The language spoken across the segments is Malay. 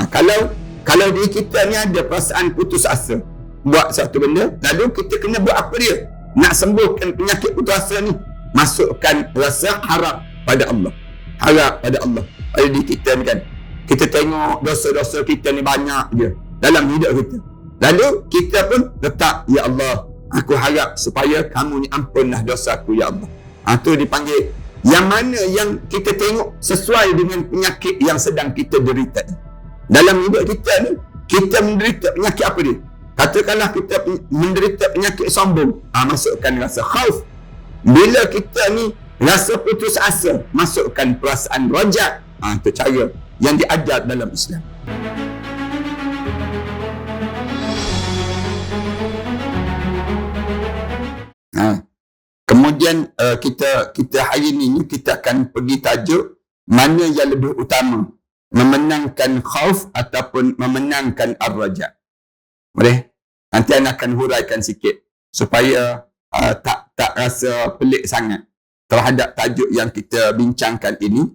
Kalau diri kita ni ada perasaan putus asa buat satu benda, lalu kita kena buat apa dia? Nak sembuhkan penyakit putus asa ni, masukkan rasa harap pada Allah. Harap pada Allah pada diri kita ni kan. Kita tengok dosa-dosa kita ni banyak je dalam hidup kita. Lalu kita pun letak, ya Allah, aku harap supaya kamu ni ampunlah dosa aku, ya Allah. Itu dipanggil yang mana yang kita tengok sesuai dengan penyakit yang sedang kita derita. Dalam hidup kita ni, kita menderita penyakit apa dia? Katakanlah kita menderita penyakit sombong, masukkan rasa khauf. Bila kita ni rasa putus asa, masukkan perasaan rajak. Itu cara yang diajar dalam Islam. Kemudian kita hari ni kita akan pergi tajuk mana yang lebih utama, memenangkan khauf ataupun memenangkan ar-raja. Boleh? Nanti saya akan huraikan sikit supaya tak rasa pelik sangat terhadap tajuk yang kita bincangkan ini.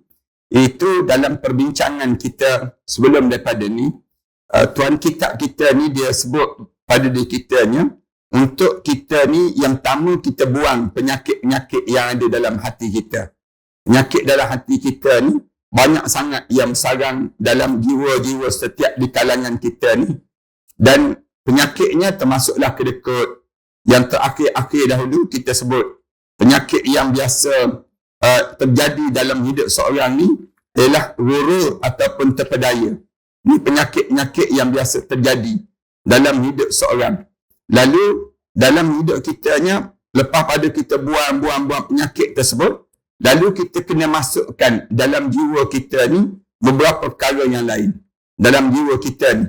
Itu dalam perbincangan kita sebelum daripada ni, tuan kitab kita ni dia sebut pada diri kitanya, untuk kita ni yang pertama kita buang penyakit-penyakit yang ada dalam hati kita. Penyakit dalam hati kita ni banyak sangat yang sarang dalam jiwa-jiwa setiap di kalangan kita ni. Dan penyakitnya termasuklah kedekut. Yang terakhir-akhir dahulu kita sebut penyakit yang biasa terjadi dalam hidup seorang ni ialah ghurur ataupun terpedaya. Ini penyakit-penyakit yang biasa terjadi dalam hidup seorang. Lalu dalam hidup kitanya, lepas pada kita buang penyakit tersebut, lalu kita kena masukkan dalam jiwa kita ni beberapa perkara yang lain. Dalam jiwa kita ni,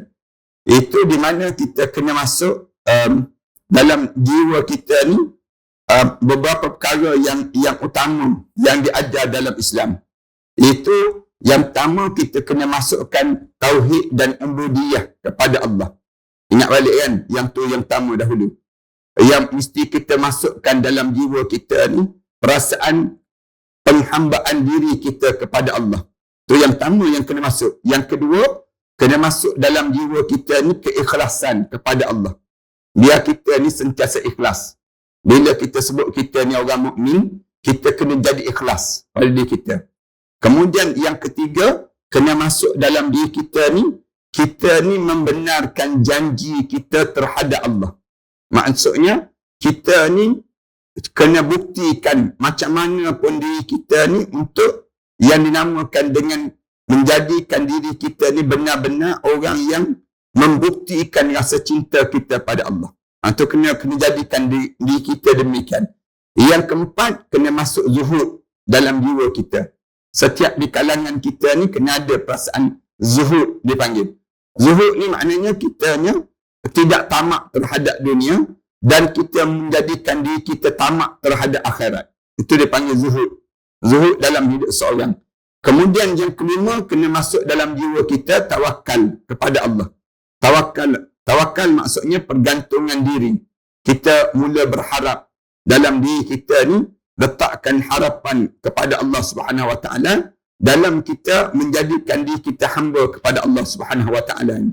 itu di mana kita kena masuk dalam jiwa kita ni beberapa perkara yang utama yang diajar dalam Islam. Itu yang pertama, kita kena masukkan tauhid dan ubudiyah kepada Allah. Ingat balik kan, yang tu yang pertama dahulu. Yang mesti kita masukkan dalam jiwa kita ni perasaan penghambaan diri kita kepada Allah. Tu yang pertama yang kena masuk. Yang kedua, kena masuk dalam jiwa kita ni keikhlasan kepada Allah. Biar kita ni sentiasa ikhlas. Bila kita sebut kita ni orang mukmin, kita kena jadi ikhlas pada diri kita. Kemudian yang ketiga, kena masuk dalam diri kita ni membenarkan janji kita terhadap Allah. Maksudnya, kita ni kena buktikan macam mana pun diri kita ni untuk yang dinamakan dengan menjadikan diri kita ni benar-benar orang yang membuktikan rasa cinta kita pada Allah. Itu kena jadikan diri kita demikian. Yang keempat, kena masuk zuhud dalam jiwa kita. Setiap di kalangan kita ni kena ada perasaan zuhud dipanggil. Zuhud ni maknanya kitanya tidak tamak terhadap dunia dan kita menjadikan diri kita tamak terhadap akhirat. Itu dipanggil zuhud. Zuhud dalam hidup seorang. Kemudian yang kelima, kena masuk dalam jiwa kita tawakal kepada Allah. Tawakal maksudnya pergantungan diri. Kita mula berharap dalam diri kita ni, letakkan harapan kepada Allah Subhanahu Wa Taala dalam kita menjadikan diri kita hamba kepada Allah Subhanahu Wa Taala.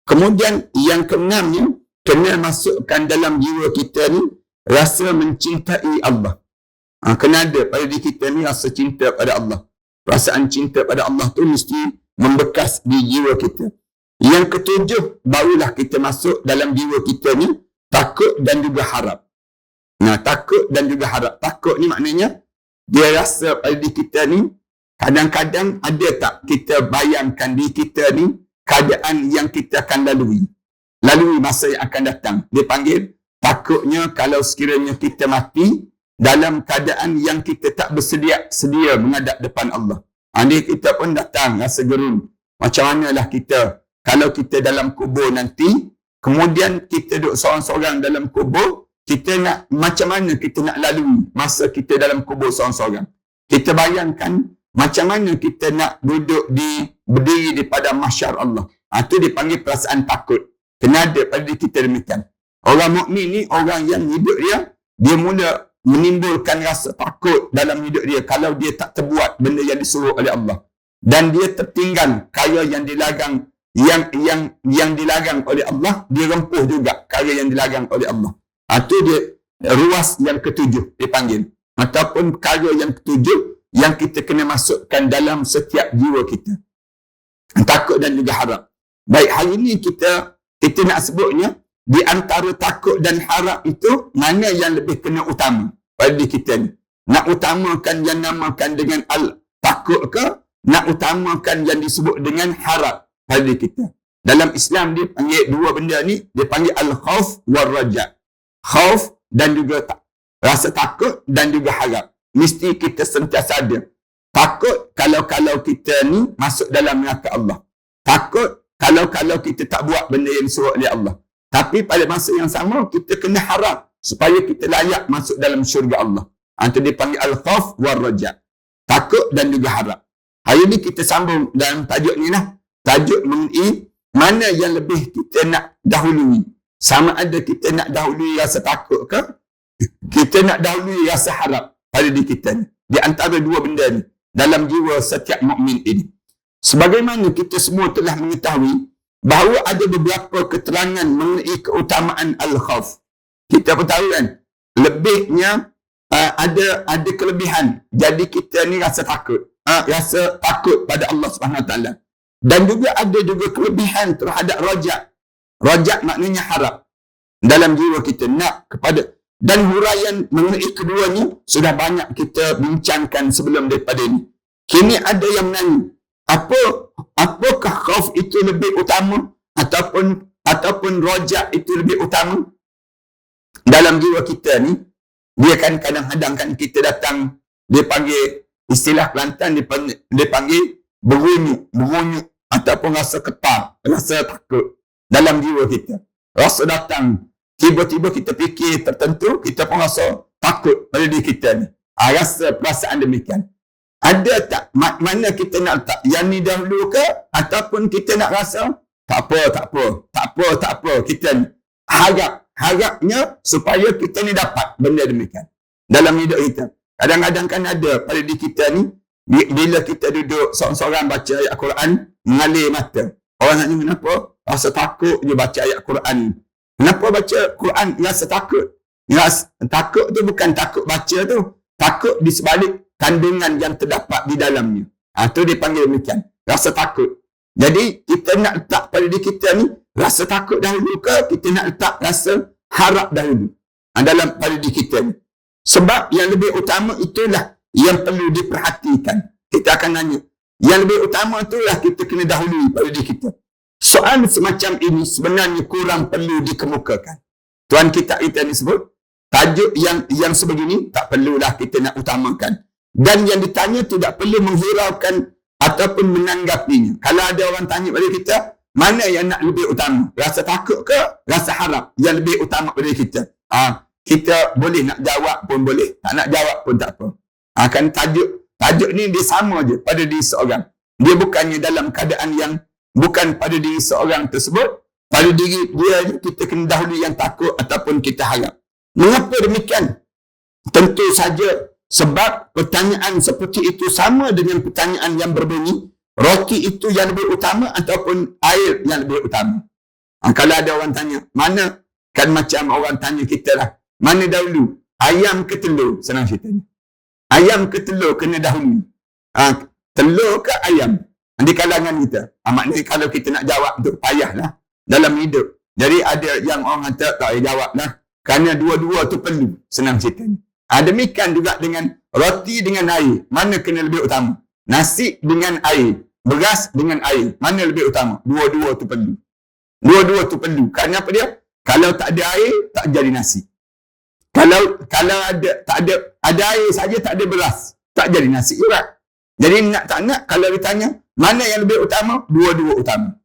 Kemudian yang keenamnya, kena masukkan dalam jiwa kita ni rasa mencintai Allah. Kena ada pada diri kita ni rasa cinta pada Allah. Perasaan cinta pada Allah tu mesti membekas di jiwa kita. Yang ketujuh, barulah kita masuk dalam jiwa kita ni takut dan juga harap. Takut dan juga harap. Takut ni maknanya dia rasa pada diri kita ni, kadang-kadang ada tak kita bayangkan diri kita ni keadaan yang kita akan lalui masa yang akan datang. Dia panggil takutnya kalau sekiranya kita mati dalam keadaan yang kita tak sedia menghadap depan Allah. Dia kita pun datang rasa gerun. Macam manalah kita kalau kita dalam kubur nanti, kemudian kita duduk seorang-seorang dalam kubur, kita nak macam mana kita nak lalui masa kita dalam kubur seorang-seorang. Kita bayangkan macam mana kita nak berdiri di padang mahsyar Allah. Itu dipanggil perasaan takut. Kena ada pada diri kita demikian. Orang mukmin ni orang yang hidup dia mula menimbulkan rasa takut dalam hidup dia kalau dia tak terbuat benda yang disuruh oleh Allah. Dan dia tertinggal kaya yang dilarang yang dilarang oleh Allah, dia rempuh juga perkara yang dilarang oleh Allah. Itu dia ruas yang ketujuh dipanggil. Ataupun perkara yang ketujuh yang kita kena masukkan dalam setiap jiwa kita. Takut dan juga harap. Baik, hari ini kita nak sebutnya, di antara takut dan harap itu, mana yang lebih kena utama pada diri kita ni? Nak utamakan yang namakan dengan takut ke? Nak utamakan yang disebut dengan harap pada diri kita? Dalam Islam dia panggil dua benda ni, dia panggil al-khauf wal-raja. Khauf dan juga rasa takut dan juga harap. Mesti kita sentiasa ada. Takut kalau kita ni masuk dalam neraka Allah. Takut kalau kita tak buat benda yang disuruh oleh Allah. Tapi pada masa yang sama, kita kena harap supaya kita layak masuk dalam syurga Allah. Itu dipanggil al-khauf wal-raja. Takut dan juga harap. Hari ni kita sambung dalam tajuk ni lah. Tajuk mengenai mana yang lebih kita nak dahului. Sama ada kita nak dahului rasa takut ke, kita nak dahului rasa harap pada diri kita ni. Di antara dua benda ni dalam jiwa setiap mukmin ini. Sebagaimana kita semua telah mengetahui bahawa ada beberapa keterangan mengenai keutamaan al-khauf. Kita pun tahu kan, lebihnya ada kelebihan. Jadi kita ni rasa takut. Rasa takut pada Allah SWT. Dan juga ada juga kelebihan terhadap rajak. Rajak maknanya harap. Dalam jiwa kita nak kepada, dan huraian mengenai keduanya sudah banyak kita bincangkan sebelum daripada ini. Kini ada yang menanya, apakah khauf itu lebih utama ataupun rajak itu lebih utama dalam jiwa kita ni? Dia kan kadang-kadang kan kita datang, dia panggil istilah Kelantan, dia panggil berunyuk ataupun rasa ketar, rasa takut dalam jiwa kita. Rasa datang, tiba-tiba kita fikir tertentu, kita pun rasa takut pada diri kita ni. Rasa perasaan demikian. Ada tak? Mana kita nak letak? Yang ni dahulu ke? Ataupun kita nak rasa tak apa. Kita ni harapnya supaya kita ni dapat benda demikian dalam hidup kita. Kadang-kadang kan ada pada diri kita ni, bila kita duduk seorang-seorang baca ayat Quran, mengalir mata. Orang nak ni kenapa? Rasa takut je baca ayat Quran. Kenapa baca Quran rasa takut? Takut tu bukan takut baca tu. Takut di sebalik kandungan yang terdapat di dalamnya. Tu dipanggil demikian. Rasa takut. Jadi kita nak letak pada diri kita ni, rasa takut dahulu ke? Kita nak letak rasa harap dahulu dalam pada diri kita ni. Sebab yang lebih utama itulah yang perlu diperhatikan. Kita akan nanya, yang lebih utama itulah kita kena dahului pada diri kita. Soal semacam ini sebenarnya kurang perlu dikemukakan. Tuan kita ni sebut, tajuk yang sebegini tak perlulah kita nak utamakan. Dan yang ditanya tidak perlu menghiraukan ataupun menanggapinya. Kalau ada orang tanya pada kita, mana yang nak lebih utama? Rasa takut ke? Rasa harap yang lebih utama pada kita? Kita boleh nak jawab pun boleh, tak nak jawab pun tak apa. Kan tajuk ni dia sama je pada diri seorang. Dia bukannya dalam keadaan yang bukan pada diri seorang tersebut, pada diri dia kita kena dahulu yang takut ataupun kita harap. Mengapa demikian? Tentu saja sebab pertanyaan seperti itu sama dengan pertanyaan yang berbunyi, roti itu yang lebih utama ataupun air yang lebih utama? Kalau ada orang tanya, mana? Kan macam orang tanya kita lah, mana dahulu? Ayam ke telur? Senang ceritanya. Ayam ke telur kena dahulu. Telur ke ayam? Di kalangan kita. Maknanya kalau kita nak jawab tu payahlah dalam hidup. Jadi ada yang orang kata tak payah jawab lah. Kerana dua-dua tu perlu. Senang ceritanya. Demikian juga dengan roti dengan air. Mana kena lebih utama? Nasi dengan air. Beras dengan air. Mana lebih utama? Dua-dua tu perlu. Dua-dua tu perlu. Kerana apa dia? Kalau tak ada air, tak jadi nasi. Kalau ada air saja, tak ada beras, tak jadi nasi juga. Jadi nak tak nak, kalau ditanya mana yang lebih utama, dua-dua utama.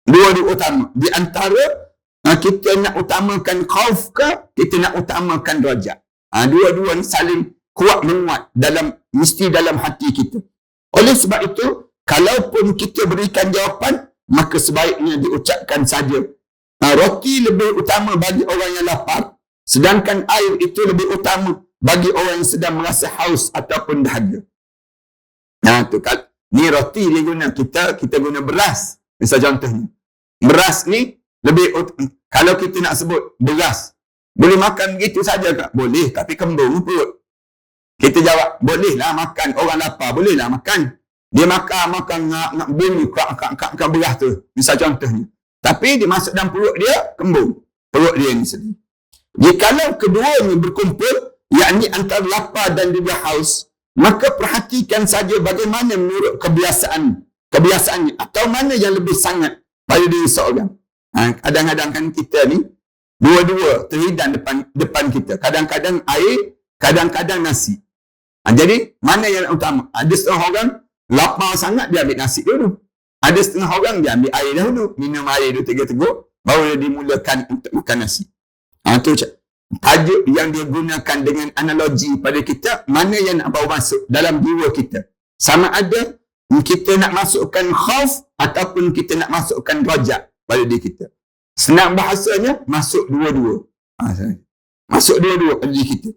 Dua-dua utama. Di antara kita nak utamakan khauf ke, kita nak utamakan rajak. Dua-dua ni saling kuat menguat mesti dalam hati kita. Oleh sebab itu, kalaupun kita berikan jawapan, maka sebaiknya diucapkan saja. Roti lebih utama bagi orang yang lapar, sedangkan air itu lebih utama bagi orang yang sedang merasa haus ataupun dahaga. Tu kan. Ni roti dia guna, kita guna beras. Misal contohnya, beras ni kalau kita nak sebut beras, boleh makan begitu saja tak? Boleh, tapi kembung perut. Kita jawab, bolehlah makan. Orang lapar, bolehlah makan. Dia makan nak bunyi kak beras tu. Misal contohnya. Tapi dia masuk dalam perut dia, kembung. Perut dia ni sedih. Jikalau keduanya berkumpul, yakni antara lapar dan juga haus, maka perhatikan saja bagaimana menurut kebiasaannya. Atau mana yang lebih sangat pada diri seorang. Kadang-kadang kan kita ni, dua-dua terhidang depan kita. Kadang-kadang air, kadang-kadang nasi. Jadi, mana yang utama? Ada setengah orang lapar sangat, dia ambil nasi dulu. Ada setengah orang, dia ambil air dahulu. Minum air dulu 3 teguk, baru dia dimulakan untuk makan nasi. Itu tajuk yang dia gunakan dengan analogi pada kita, mana yang nak bawa masuk dalam jiwa kita. Sama ada kita nak masukkan khauf ataupun kita nak masukkan rajak pada diri kita. Senang bahasanya, masuk dua-dua. Masuk dua-dua pada diri kita.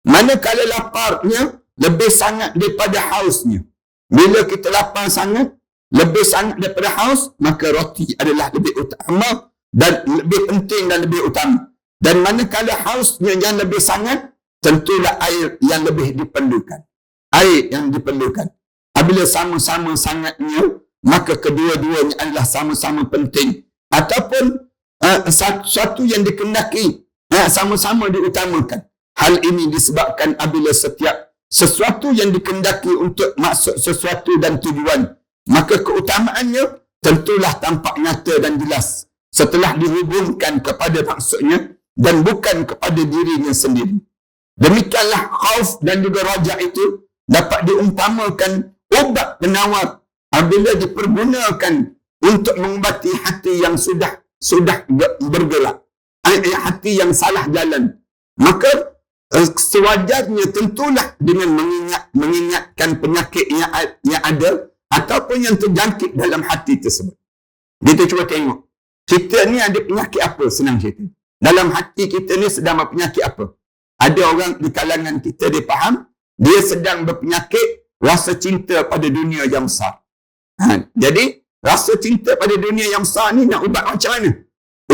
Manakala laparnya lebih sangat daripada hausnya. Bila kita lapar sangat, lebih sangat daripada haus, maka roti adalah lebih utama dan lebih penting dan lebih utama. Dan manakala hausnya yang lebih sangat, tentulah air yang lebih diperlukan. Air yang diperlukan. Apabila sama-sama sangatnya, maka kedua-duanya adalah sama-sama penting. Ataupun sesuatu yang dikendaki sama-sama diutamakan. Hal ini disebabkan apabila setiap sesuatu yang dikendaki untuk maksud sesuatu dan tujuan, maka keutamaannya tentulah tampak nyata dan jelas setelah dihubungkan kepada maksudnya dan bukan kepada dirinya sendiri. Demikianlah khauf dan juga raja itu dapat diumpamakan ubat penawar apabila dipergunakan untuk mengubati hati yang sudah bergelap, hati yang salah jalan. Maka sewajarnya tentulah dengan mengingatkan penyakit yang ada ataupun yang terjangkit dalam hati tersebut. Kita cuba tengok, kita ni ada penyakit apa, senang cerita. Dalam hati kita ni sedang berpenyakit apa? Ada orang di kalangan kita, dia faham, dia sedang berpenyakit rasa cinta pada dunia yang besar. Jadi, rasa cinta pada dunia yang besar ni nak ubat macam mana?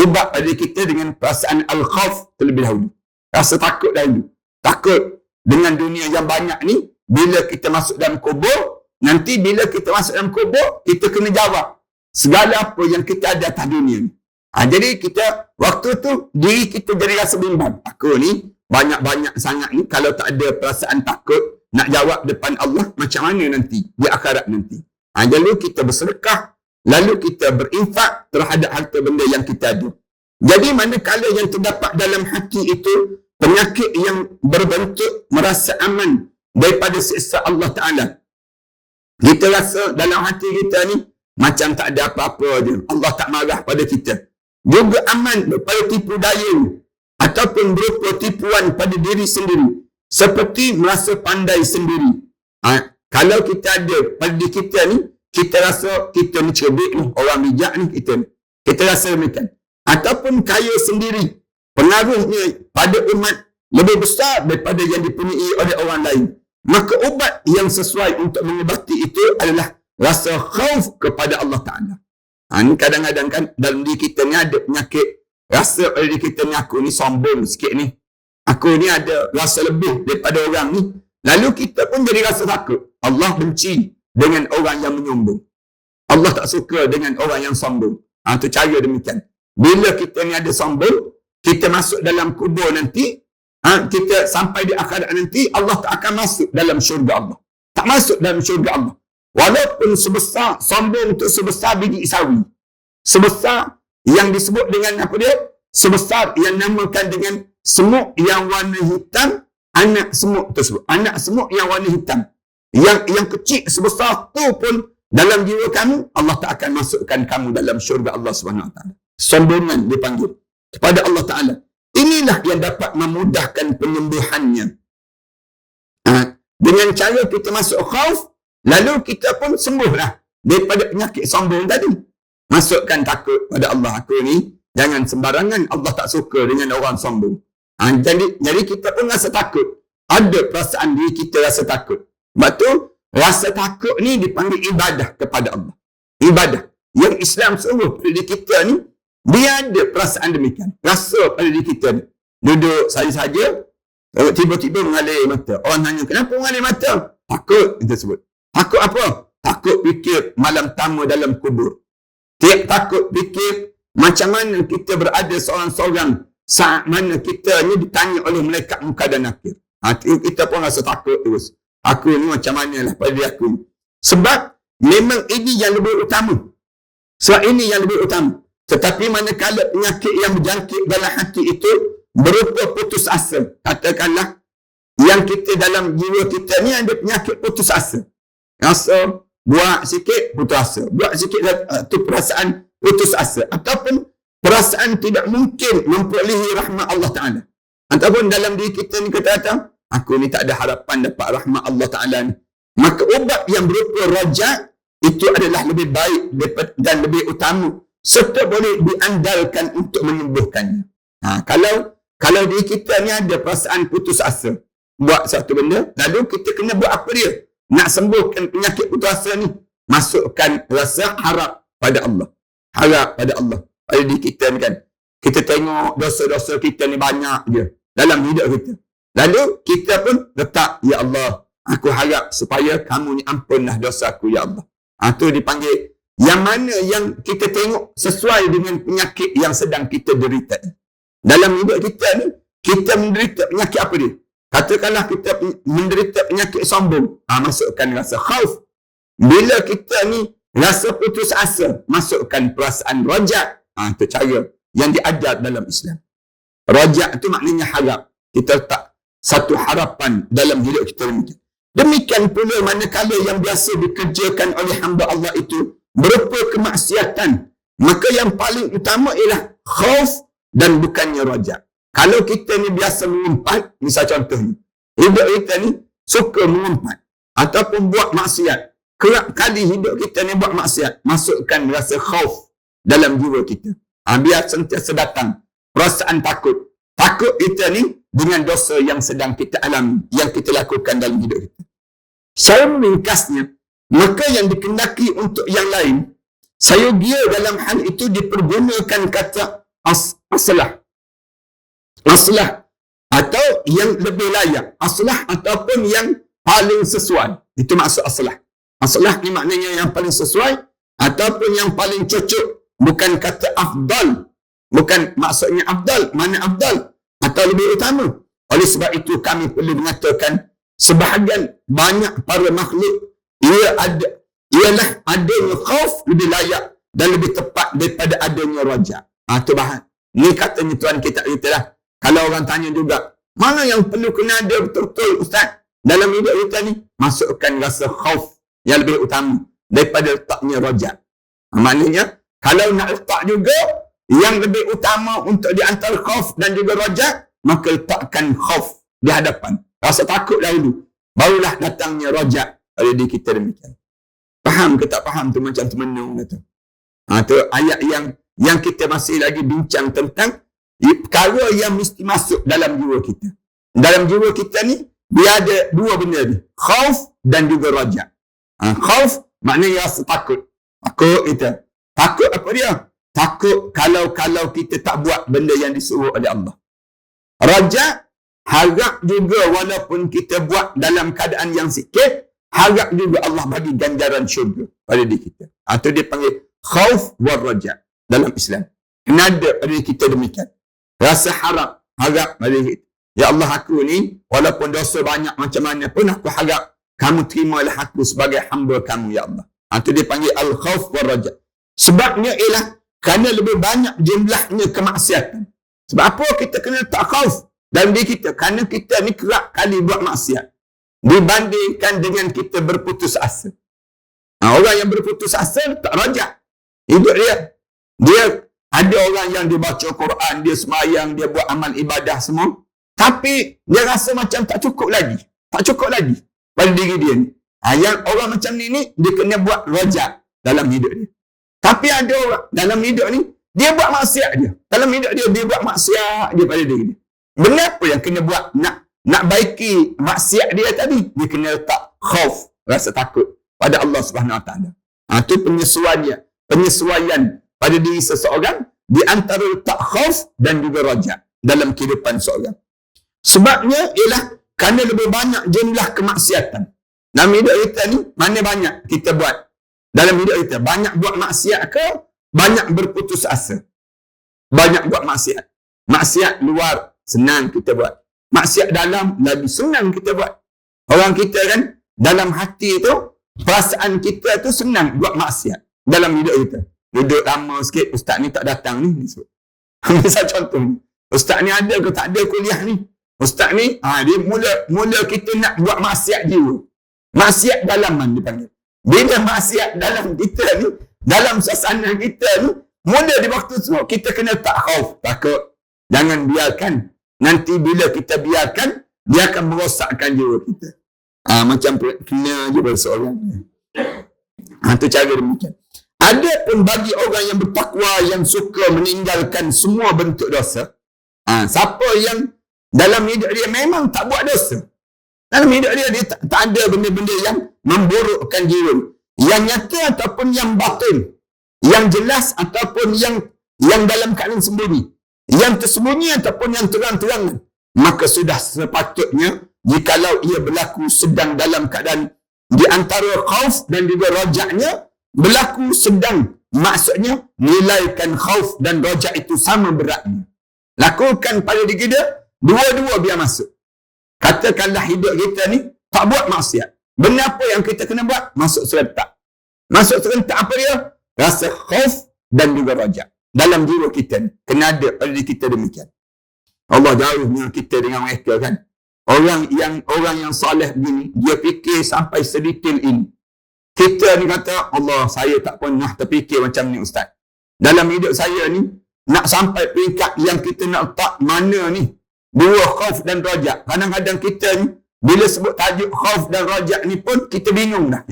Ubat pada kita dengan perasaan al-khawf terlebih dahulu. Rasa takut dahulu. Takut dengan dunia yang banyak ni, bila kita masuk dalam kubur, nanti bila kita masuk dalam kubur, kita kena jawab segala apa yang kita ada atas dunia ni. Jadi kita, waktu tu, diri kita jadi rasa bimbang. Aku ni, banyak-banyak sangat ni, kalau tak ada perasaan takut, nak jawab depan Allah, macam mana nanti? Di akhirat nanti. Lalu kita bersedekah, lalu kita berinfak terhadap harta benda yang kita ada. Jadi manakala yang terdapat dalam hati itu, penyakit yang berbentuk merasa aman daripada siksa Allah Ta'ala. Kita rasa dalam hati kita ni, macam tak ada apa-apa je. Allah tak marah pada kita. Juga aman daripada tipu daya ataupun berupa tipuan pada diri sendiri, seperti merasa pandai sendiri. Kalau kita ada pada diri kita ni, kita rasa kita ni cerdik ni, orang bijak ni kita rasa demikian. Ataupun kaya sendiri, pengaruhnya pada umat lebih besar daripada yang dipunyai oleh orang lain. Maka ubat yang sesuai untuk mengubati itu adalah rasa khauf kepada Allah Ta'ala. Ni kadang-kadang kan dalam diri kita ni ada penyakit, rasa pada diri kita ni, aku ni sombong sikit ni, aku ni ada rasa lebih daripada orang ni. Lalu kita pun jadi rasa takut. Allah benci dengan orang yang menyombong. Allah tak suka dengan orang yang sombong. Itu cara demikian. Bila kita ni ada sombong, kita masuk dalam kubur nanti, kita sampai di akhirat nanti, Allah tak akan masuk dalam syurga Allah. Tak masuk dalam syurga Allah. Walaupun sebesar, sombong itu sebesar biji sawi. Sebesar yang disebut dengan apa dia? Sebesar yang namakan dengan semut yang warna hitam, anak semut tersebut. Anak semut yang warna hitam. Yang kecil sebesar tu pun dalam jiwa kamu, Allah tak akan masukkan kamu dalam syurga Allah Subhanahu Wa Taala. Sombongan dipanggil kepada Allah Ta'ala. Inilah yang dapat memudahkan penyembuhannya. Dengan cara kita masuk khauf, lalu kita pun sembuhlah daripada penyakit sombong tadi. Masukkan takut pada Allah. Aku ni jangan sembarangan, Allah tak suka dengan orang sombong. Jadi kita pun rasa takut. Ada perasaan diri kita rasa takut. Sebab tu, rasa takut ni dipanggil ibadah kepada Allah. Ibadah. yang Islam suruh pada diri kita ni, dia ada perasaan demikian. Rasa pada diri kita ni. Duduk saja-saja, tiba-tiba mengalir mata. Orang tanya, kenapa mengalir mata? Takut, kita sebut. Takut apa? Takut fikir malam tamu dalam kubur. Takut fikir macam mana kita berada seorang-seorang saat mana kita ni ditanya oleh malaikat munkar dan nakir. Kita pun rasa takut terus. Aku ni macam mana lah pada diri aku ni. Sebab memang ini yang lebih utama. Sebab ini yang lebih utama. Tetapi manakala penyakit yang berjangkit dalam hati itu berupa putus asa. Katakanlah, yang kita dalam jiwa kita ni ada penyakit putus asa. Rasa buat sikit putus asa. Buat sikit tu perasaan putus asa. Ataupun perasaan tidak mungkin memperolehi rahmat Allah Ta'ala. Ataupun dalam diri kita ni kata, aku ni tak ada harapan dapat rahmat Allah Ta'ala ni. Maka ubat yang berupa raja itu adalah lebih baik dan lebih utama serta boleh diandalkan untuk menyembuhkannya. Kalau diri kita ni ada perasaan putus asa buat satu benda, lalu kita kena buat apa dia? Nak sembuhkan penyakit putus asa ni, masukkan rasa harap pada Allah. Harap pada Allah. Pada diri kita ni kan. Kita tengok dosa-dosa kita ni banyak je dalam hidup kita. Lalu kita pun letak, ya Allah, aku harap supaya kamu ni ampunlah dosa aku, ya Allah. Itu dipanggil yang mana yang kita tengok sesuai dengan penyakit yang sedang kita derita. Dalam hidup kita ni, kita menderita penyakit apa dia? Katakanlah kita menderita penyakit sombong. Masukkan rasa khauf. Bila kita ni rasa putus asa, masukkan perasaan rajak. Itu cara yang diajar dalam Islam. Rajak itu maknanya harap. Kita letak satu harapan dalam hidup kita ni. Demikian pula manakala yang biasa dikerjakan oleh hamba Allah itu berupa kemaksiatan, maka yang paling utama ialah khauf dan bukannya rajak. Kalau kita ni biasa mengumpat, misal contohnya, hidup kita ni suka mengumpat ataupun buat maksiat, kerap kali hidup kita ni buat maksiat, masukkan rasa khauf dalam jiwa kita. Biar sentiasa datang perasaan takut. Takut kita ni dengan dosa yang sedang kita alami, yang kita lakukan dalam hidup kita. Saya meringkasnya, maka yang dikendaki untuk yang lain, sayogia dalam hal itu dipergunakan kata aslah. Aslah atau yang lebih layak. Aslah ataupun yang paling sesuai. Itu maksud aslah. Aslah ni maknanya yang paling sesuai ataupun yang paling cocok. Bukan kata afdal. Bukan maksudnya afdal. Mana afdal? Atau lebih utama. Oleh sebab itu kami perlu mengatakan sebahagian banyak para makhluk ialah adanya khauf lebih layak dan lebih tepat daripada adanya raja. Itu bahan. Ni katanya tuan kita lah. Kalau orang tanya juga, mana yang perlu kena ada betul-betul Ustaz dalam hidup kita ni? Masukkan rasa khauf yang lebih utama daripada letaknya raja. Maknanya, kalau nak letak juga yang lebih utama untuk di antara khauf dan juga raja, maka letakkan khauf di hadapan. Rasa takut dahulu. Barulah datangnya raja pada diri kita demikian. Faham ke tak faham tu macam temenung tu. Tu ayat yang kita masih lagi bincang tentang perkara yang mesti masuk dalam jiwa kita. Dalam jiwa kita ni, dia ada dua benda ni. Khauf dan juga raja. Khauf maknanya rasa takut. Takut kita. Takut apa dia? Takut kalau kita tak buat benda yang disuruh oleh Allah. Raja, harap juga walaupun kita buat dalam keadaan yang sikit, harap juga Allah bagi ganjaran syurga pada diri kita. Itu dia panggil khauf wal raja dalam Islam. Kena ada pada diri kita demikian. Rasa harap pada diri kita. Ya Allah, aku ni walaupun dosa banyak macam mana pun, aku harap kamu terimalah aku sebagai hamba kamu, ya Allah. Itu dia panggil al-khauf wal raja. Sebabnya ialah kerana lebih banyak jumlahnya kemaksiatan. Sebab apa kita kena letak khauf dalam diri kita? Kerana kita ni kerap kali buat maksiat dibandingkan dengan kita berputus asa. Orang yang berputus asa tak rajak hidup dia ada orang yang dia baca Quran, dia sembahyang, dia buat amal ibadah semua, tapi dia rasa macam tak cukup lagi pada diri dia ni. Yang orang macam ni dia kena buat rajak dalam hidup dia. Tapi ada orang dalam hidup ni dia buat maksiat dia. Dalam hidup dia buat maksiat dia pada diri dia. Benda apa yang kena buat nak baiki maksiat dia tadi? Dia kena letak khauf, rasa takut pada Allah Subhanahu Wa Taala. Itu penyesuaian dia. penyesuaian pada diri seseorang di antara letak khauf dan juga raja dalam kehidupan seorang. Sebabnya ialah kerana lebih banyak jumlah kemaksiatan. Dalam hidup kita ni, mana banyak kita buat? Dalam hidup kita, banyak buat maksiat ke? Banyak berputus asa? Banyak buat maksiat. Maksiat luar, senang kita buat. Maksiat dalam, lagi senang kita buat. Orang kita kan, dalam hati tu, perasaan kita tu senang buat maksiat. Dalam hidup kita. Duduk lama sikit, ustaz ni tak datang ni. Misal contoh ni. Ustaz ni ada ke tak ada kuliah ni? Ustaz ni, dia mula kita nak buat maksiat jiwa. Maksiat dalaman dipanggil. Bila maksiat dalam kita ni, dalam suasana kita ni, mula di waktu semua kita kena tak khauf, takut. Jangan biarkan. Nanti bila kita biarkan, dia akan merosakkan jiwa kita. Macam kena je pada seorang. Itu cara demikian. Ada pun bagi orang yang bertakwa, yang suka meninggalkan semua bentuk dosa. Siapa yang dalam hidup dia memang tak buat dosa. Dalam hidup dia tak ada benda-benda yang memburukkan jiwa. Yang nyata ataupun yang batin. Yang jelas ataupun yang dalam keadaan sembunyi. Yang tersembunyi ataupun yang terang-terangan. Maka sudah sepatutnya jikalau ia berlaku sedang dalam keadaan di antara khauf dan juga rajaknya, berlaku sedang, maksudnya nilaikan khauf dan rajak itu sama beratnya. Lakukan pada diri dia, dua-dua biar masuk. Katakanlah hidup kita ni tak buat maksiat. Benda apa yang kita kena buat? Masuk serentak. Masuk serentak apa dia? Rasa khauf dan juga rajak. Dalam jiwa kita ni. Kena ada pada diri kita demikian. Allah jauhnya kita dengan mereka kan. Orang yang soleh begini, dia fikir sampai sedetail ini. Kita ni kata, Allah, saya tak pernah terfikir macam ni ustaz. Dalam hidup saya ni, nak sampai peringkat yang kita nak letak mana ni? Dua khauf dan rajak. Kadang-kadang kita ni, bila sebut tajuk khauf dan rajak ni pun, kita bingung dah.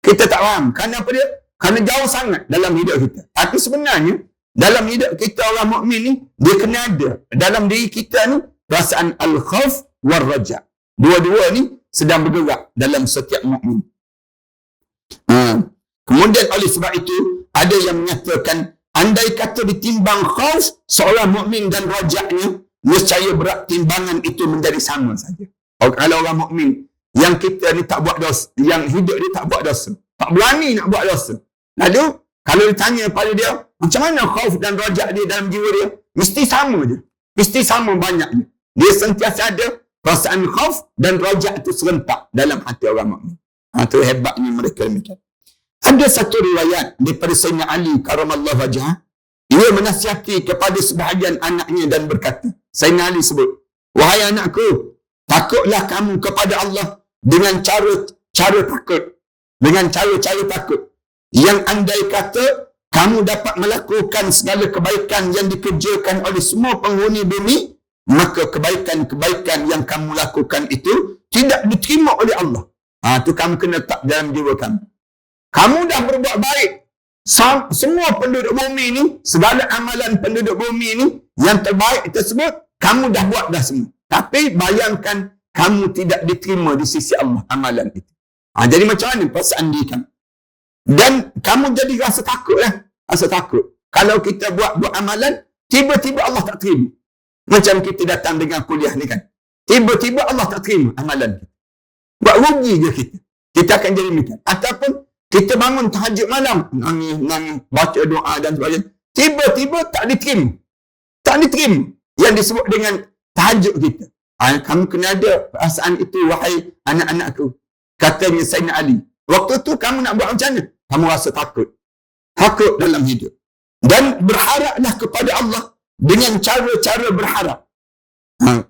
Kita tak faham. Kerana apa dia? Kerana jauh sangat dalam hidup kita. Tapi sebenarnya, dalam hidup kita orang mukmin ni, dia kena ada. Dalam diri kita ni, perasaan al-khauf wal rajak. Dua-dua ni sedang bergerak dalam setiap mukmin. Kemudian oleh sebab itu, ada yang menyatakan, andai kata ditimbang khauf, seorang mukmin dan rajaknya, nescaya berat timbangan itu menjadi sama saja. Kalau orang mukmin yang kita ni tak buat dosa, yang hidup dia tak buat dosa, tak berani nak buat dosa. Lalu, kalau ditanya pada dia, macam mana khauf dan rajak dia dalam jiwa dia? Mesti sama je. Mesti sama banyaknya. Dia sentiasa ada perasaan khauf dan rajak itu serentak dalam hati orang mukmin. Itu hebatnya mereka demikian. Ada satu riwayat daripada Sayyidina Ali karamallahu wajhah. Ia menasihati kepada sebahagian anaknya dan berkata, Sayyidina Ali sebut, wahai anakku, takutlah kamu kepada Allah dengan cara takut. Dengan cara-cara takut. Yang andai kata kamu dapat melakukan segala kebaikan yang dikerjakan oleh semua penghuni bumi, maka kebaikan-kebaikan yang kamu lakukan itu tidak diterima oleh Allah. Itu kamu kena tak dalam jiwa kamu. Kamu dah berbuat baik. Semua penduduk bumi ni, segala amalan penduduk bumi ni, yang terbaik tersebut, kamu dah buat dah semua. Tapi bayangkan kamu tidak diterima di sisi Allah amalan itu. Jadi macam mana perasaan diri kamu? Dan kamu jadi rasa takut lah. Rasa takut. Kalau kita buat amalan, tiba-tiba Allah tak terima. Macam kita datang dengan kuliah ni kan. Tiba-tiba Allah tak terima amalan kita. Buat rugi je kita. Kita akan jadi demikian. Ataupun kita bangun tahajud malam, nangis, baca doa dan sebagainya. Tiba-tiba tak diterima. Tak diterima. Yang disebut dengan tahajud kita. Kamu kena ada perasaan itu, wahai anak-anakku. Katanya Sayyidina Ali. Waktu tu kamu nak buat macam mana? Kamu rasa takut. Takut dalam hidup. Dan berharaplah kepada Allah dengan cara-cara berharap.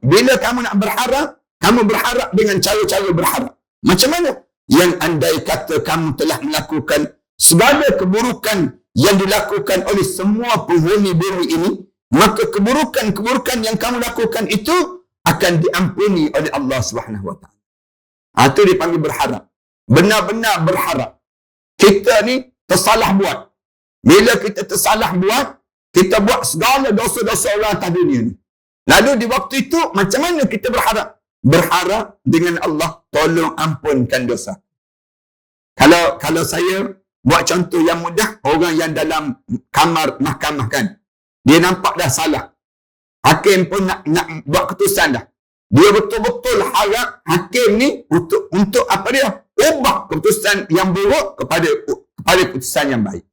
Bila kamu nak berharap, kamu berharap dengan cara-cara berharap. Macam mana? Yang andai kata kamu telah melakukan segala keburukan yang dilakukan oleh semua penghuni bumi ini, maka keburukan-keburukan yang kamu lakukan itu akan diampuni oleh Allah SWT. Itu dipanggil berharap. Benar-benar berharap. Kita ni tersalah buat. Bila kita tersalah buat, kita buat segala dosa-dosa orang atas dunia ni. Lalu di waktu itu, macam mana kita berharap? Berharap dengan Allah, tolong ampunkan dosa. Kalau saya buat contoh yang mudah, orang yang dalam kamar mahkamah kan, dia nampak dah salah. Hakim pun nak buat keputusan dah. Dia betul-betul harap hakim ni untuk apa dia? Ubah keputusan yang buruk kepada keputusan yang baik.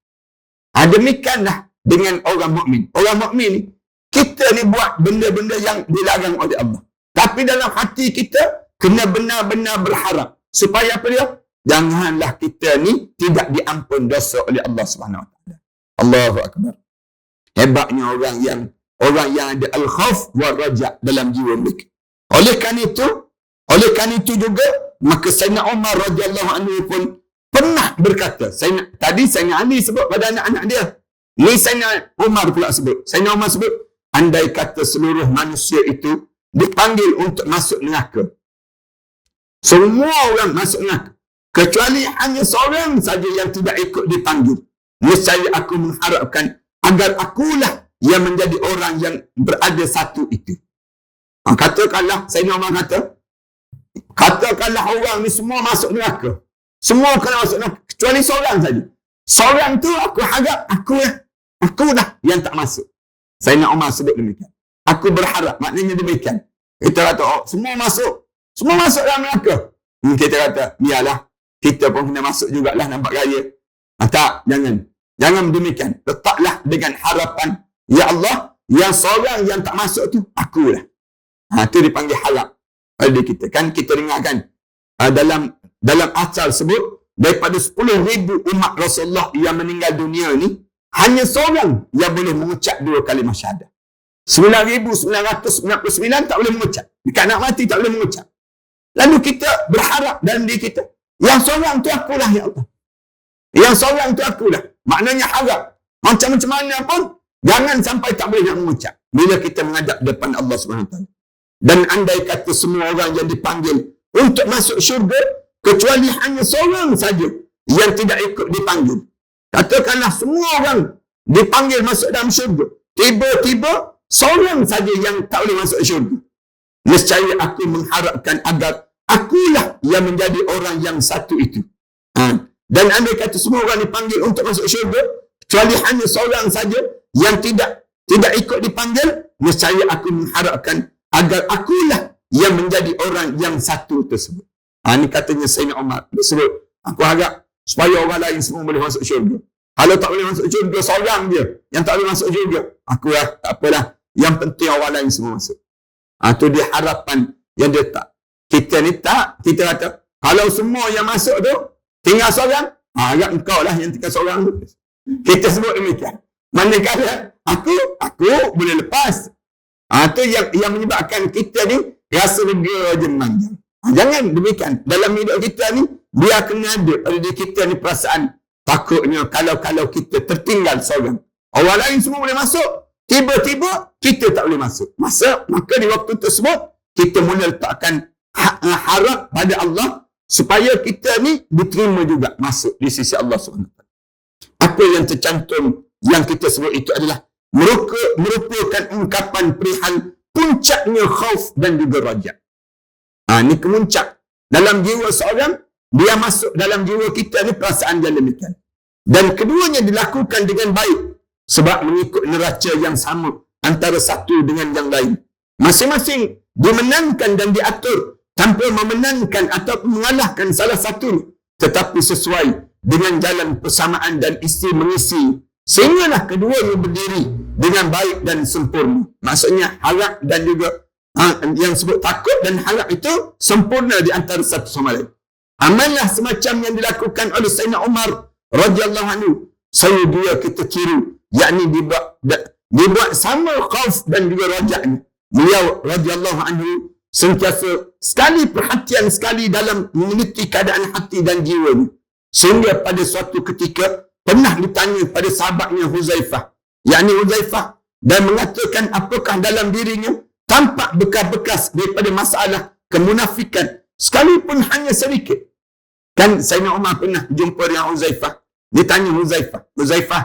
Demikianlah dengan orang mukmin. Orang mukmin ni, kita ni buat benda-benda yang dilarang oleh Allah. Tapi dalam hati kita kena benar-benar berharap supaya apa dia? Janganlah kita ni tidak diampun dosa oleh Allah Subhanahu Wa Taala. Allahu Akbar. Hebatnya orang yang ada al-khauf wa raja dalam jiwa mereka. Oleh kan itu juga, maka Sayyidina Umar radhiyallahu anhu pun pernah berkata, Sayyidina Ali sebut pada anak-anak dia. Ni Sayyidina Umar pula sebut. Sayyidina Umar sebut, andai kata seluruh manusia itu dipanggil untuk masuk neraka, semua orang masuk neraka, kecuali hanya seorang saja yang tidak ikut dipanggil, nescaya aku mengharapkan agar akulah yang menjadi orang yang berada satu itu. Katakanlah, Sayyidina Umar katakanlah orang ni semua masuk neraka. Semua kena masuk neraka, kecuali seorang saja. Seorang tu aku harap aku dah yang tak masuk. Sayyidina Umar sebut demikian. Aku berharap, maknanya demikian. Kita kata, semua masuk dalam neraka. Kita kata, biarlah, kita pun kena masuk jugalah, nampak gaya. Tak, jangan demikian. Letaklah dengan harapan, ya Allah, yang seorang yang tak masuk tu, akulah. Itu dipanggil harap pada kita. Kan kita dengar kan, dalam asal sebut, daripada 10,000 umat Rasulullah yang meninggal dunia ni, hanya seorang yang boleh mengucap 2 kalimah syahadah. 9,999 tak boleh mengucap. Dekat nak mati tak boleh mengucap. Lalu kita berharap dalam diri kita, yang seorang tu akulah, ya Allah. Yang seorang tu akulah. Maknanya harap. Macam mana pun, jangan sampai tak boleh nak mengucap. Bila kita menghadap depan Allah SWT. Dan andai kata semua orang yang dipanggil untuk masuk syurga, kecuali hanya seorang saja yang tidak ikut dipanggil. Katakanlah semua orang dipanggil masuk dalam syurga. Tiba-tiba, seorang saja yang tak boleh masuk syurga. Nescaya aku mengharapkan agar akulah yang menjadi orang yang satu itu. Dan andai kata semua orang dipanggil untuk masuk syurga, kecuali hanya seorang saja yang tidak ikut dipanggil, nescaya aku mengharapkan agar akulah yang menjadi orang yang satu tersebut. Ini katanya Sayyidina Umar. Dia sebut, aku harap supaya orang lain semua boleh masuk syurga. Kalau tak boleh masuk syurga, seorang dia yang tak boleh masuk syurga, aku lah, tak apalah. Yang penting orang lain semua masuk. Itu dia harapan yang dia tak. Kita ni tak, kita kata, kalau semua yang masuk tu, tinggal seorang, harap engkau lah yang tinggal seorang tu. Kita sebut demikian. Manakala, aku boleh lepas. Itu yang menyebabkan kita ni rasa lega je memanjang. Jangan demikian. Dalam hidup kita ni, biar kena ada pada diri kita ni perasaan takutnya kalau kita tertinggal seorang. Orang lain semua boleh masuk. Tiba-tiba kita tak boleh masuk. Maka di waktu tersebut, kita mula letakkan harap pada Allah supaya kita ni diterima juga masuk di sisi Allah SWT. Apa yang tercantum yang kita sebut itu adalah merupakan ungkapan perihal puncaknya khauf dan juga raja. Ini kemuncak. Dalam jiwa seorang, dia masuk dalam jiwa kita ni perasaan yang demikian. Dan keduanya dilakukan dengan baik sebab mengikut neraca yang sama antara satu dengan yang lain. Masing-masing dimenangkan dan diatur tanpa memenangkan atau mengalahkan salah satu, tetapi sesuai dengan jalan persamaan dan isi mengisi, sehinggalah keduanya berdiri dengan baik dan sempurna. Maksudnya harap dan juga yang sebut takut dan harap itu sempurna di antara satu sama lain. Amallah semacam yang dilakukan oleh Sayyidina Umar radhiyallahu anhu, saya dia kita tiru, yakni dibuat sama khauf dan juga raja'nya. Beliau radhiyallahu anhu sentiasa sekali perhatian sekali dalam meneliti keadaan hati dan jiwa ni. Sehingga pada suatu ketika pernah ditanya pada sahabatnya Huzaifah, yakni Huzaifah, dan mengatakan apakah dalam dirinya tampak bekas-bekas daripada masalah kemunafikan sekalipun hanya sedikit. Kan Sayyidina Umar pernah jumpa dengan Huzaifah. Dia tanya Huzaifah,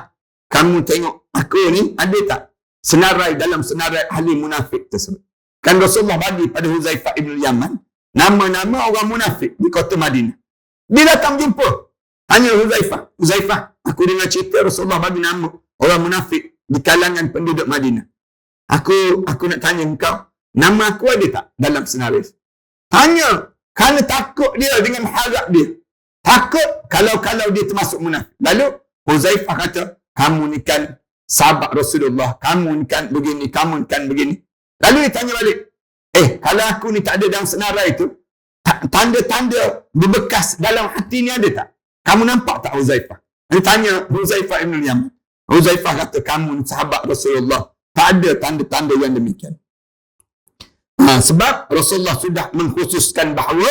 kamu tengok aku ni ada tak senarai dalam senarai ahli munafik tersebut? Kan Rasulullah bagi pada Huzaifah ibn Yaman nama-nama orang munafik di kota Madinah. Dia datang jumpa. Tanya Huzaifah, aku dengar cerita Rasulullah bagi nama orang munafik di kalangan penduduk Madinah. Aku nak tanya engkau, nama aku ada tak dalam senaris? Tanya, kerana takut dia dengan harap dia. Takut kalau dia termasuk munafik. Lalu Huzaifah kata, kamu ni kan sahabat Rasulullah, kamu ni kan begini, kamu ni kan begini. Lalu dia tanya balik, kalau aku ni tak ada dalam senarai itu, tanda-tanda berbekas dalam hati ni ada tak? Kamu nampak tak Huzaifah? Dia tanya Huzaifah Ibn Yaman. Huzaifah kata, kamu ni sahabat Rasulullah, tak ada tanda-tanda yang demikian. Sebab Rasulullah sudah mengkhususkan bahawa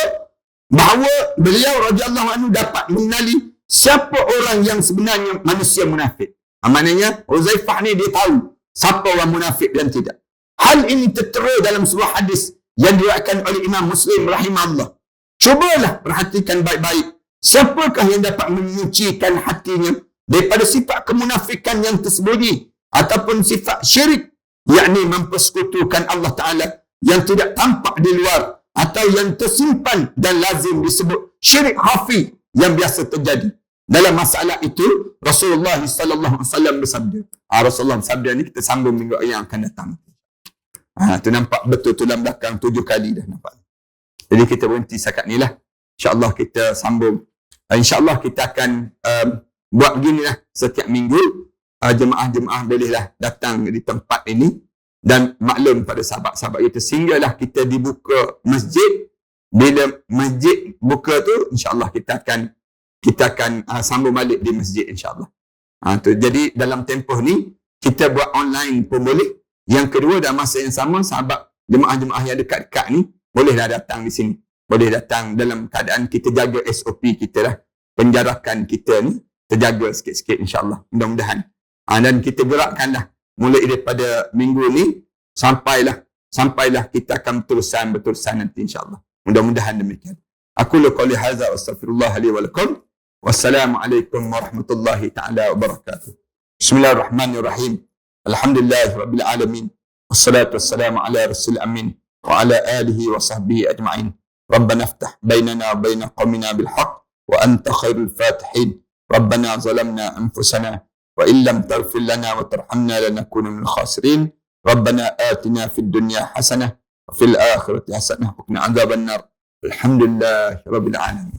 beliau radhiyallahu anhu dapat mengenali siapa orang yang sebenarnya manusia munafik. Maknanya Huzaifah ni dia tahu siapa orang munafik dan tidak. Hal ini tertera dalam sebuah hadis yang diriwayatkan oleh Imam Muslim rahimahullah. Cubalah perhatikan baik-baik. Siapakah yang dapat menyucikan hatinya daripada sifat kemunafikan yang tersembunyi ataupun sifat syirik, yakni mempersekutukan Allah Ta'ala yang tidak tampak di luar atau yang tersimpan dan lazim disebut syirik khafi yang biasa terjadi. Dalam masalah itu Rasulullah sallallahu alaihi wasallam bersabda. Rasulullah bersabda ni kita sambung minggu yang akan datang. Tu nampak betul tulang belakang 7 kali dah nampak. Jadi kita berhenti setakat ni lah. InsyaAllah kita sambung. InsyaAllah kita akan buat beginilah setiap minggu. Jemaah-jemaah bolehlah datang di tempat ini dan maklum pada sahabat-sahabat kita sehinggalah kita dibuka masjid. Bila masjid buka tu insyaAllah kita akan sambung balik di masjid insyaAllah. Jadi dalam tempoh ni kita buat online pun boleh. Yang kedua dalam masa yang sama sahabat jemaah-jemaah yang dekat-dekat ni bolehlah datang di sini. Boleh datang dalam keadaan kita jaga SOP kita lah. Penjarakan kita ni terjaga sikit-sikit insyaAllah. Mudah-mudahan. Dan kita gerakkanlah mulai daripada minggu ni sampailah kita akan berterusan nanti insyaAllah. Mudah-mudahan demikian. Aku qouli hadza wa astaghfirullah li wa lakum. Wassalamualaikum warahmatullahi taala wabarakatuh. Bismillahirrahmanirrahim. Alhamdulillahirabbil alamin. Wassalatu wassalamu ala rasul amin wa ala alihi wa sahbihi ajma'in. Rabbana iftah bainana wa bain qaumina bil haqq wa anta khairul fatihin. Rabbana zalamna anfusana wa in lam taghfir lana wa tarhamna lanakuna minal khasirin. Rabbana atina fid dunya hasanah wa fil akhirati hasanah wa qina adzaban nar. Alhamdulillahirabbil alamin.